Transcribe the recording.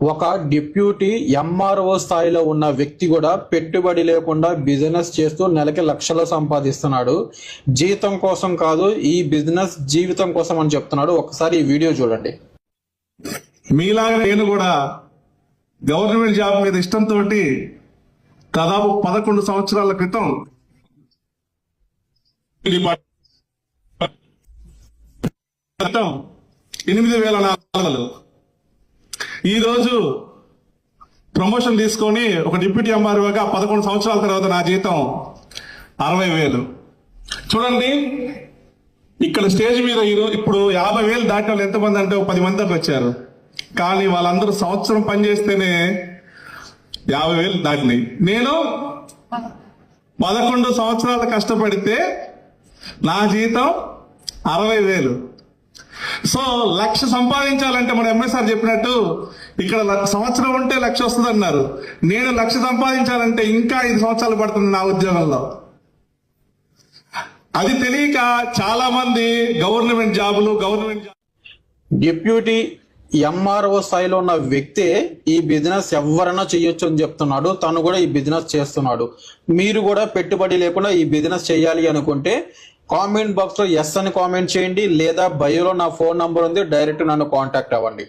ఒక deputy MRO స్థాయిలో ఉన్న వ్యక్తి కూడా పెట్టుబడి లేకుండా బిజినెస్ చేస్తూ నెలకి లక్షలు సంపాదిస్తున్నాడు. జీతం కోసం కాదు, ఈ బిజినెస్ జీవితం కోసం అని చెప్తున్నాడు. ఒకసారి ఈ వీడియో చూడండి. మీలాగా నేను కూడా గవర్నమెంట్ జాబ్ మీద ఇష్టంతో దాదాపు 11 సంవత్సరాల క్రితం 8,400 ఈరోజు ప్రమోషన్ తీసుకొని ఒక డిప్యూటీ ఎంఆర్ఓగా 11 సంవత్సరాల తర్వాత నా జీతం 60,000. చూడండి, ఇక్కడ స్టేజ్ మీద ఇప్పుడు 50,000 దాటిన వాళ్ళు ఎంతమంది అంటే 10 మంది దాకా వచ్చారు. కానీ వాళ్ళందరూ సంవత్సరం పనిచేస్తేనే 50,000 దాటినాయి. నేను 11 సంవత్సరాలు కష్టపడితే నా జీతం 60,000. సో 1,00,000 సంపాదించాలంటే మన ఎంఎస్ఆర్ చెప్పినట్టు ఇక్కడ సంవత్సరం ఉంటే 1,00,000 వస్తుంది అన్నారు. నేను 1,00,000 సంపాదించాలంటే ఇంకా 5 సంవత్సరాలు పడుతుంది నా ఉద్యోగంలో. అది తెలియక చాలా మంది గవర్నమెంట్ డిప్యూటీ ఎంఆర్ఓ స్థాయిలో ఉన్న వ్యక్తే ఈ బిజినెస్ ఎవరైనా చేయొచ్చు అని చెప్తున్నాడు. తను కూడా ఈ బిజినెస్ చేస్తున్నాడు. మీరు కూడా పెట్టుబడి లేకుండా ఈ బిజినెస్ చేయాలి అనుకుంటే కామెంట్ బాక్స్ లో ఎస్ అని కామెంట్ చేయండి, లేదా బయోలో నా ఫోన్ నంబర్ ఉంది, డైరెక్ట్ నన్ను కాంటాక్ట్ అవ్వండి.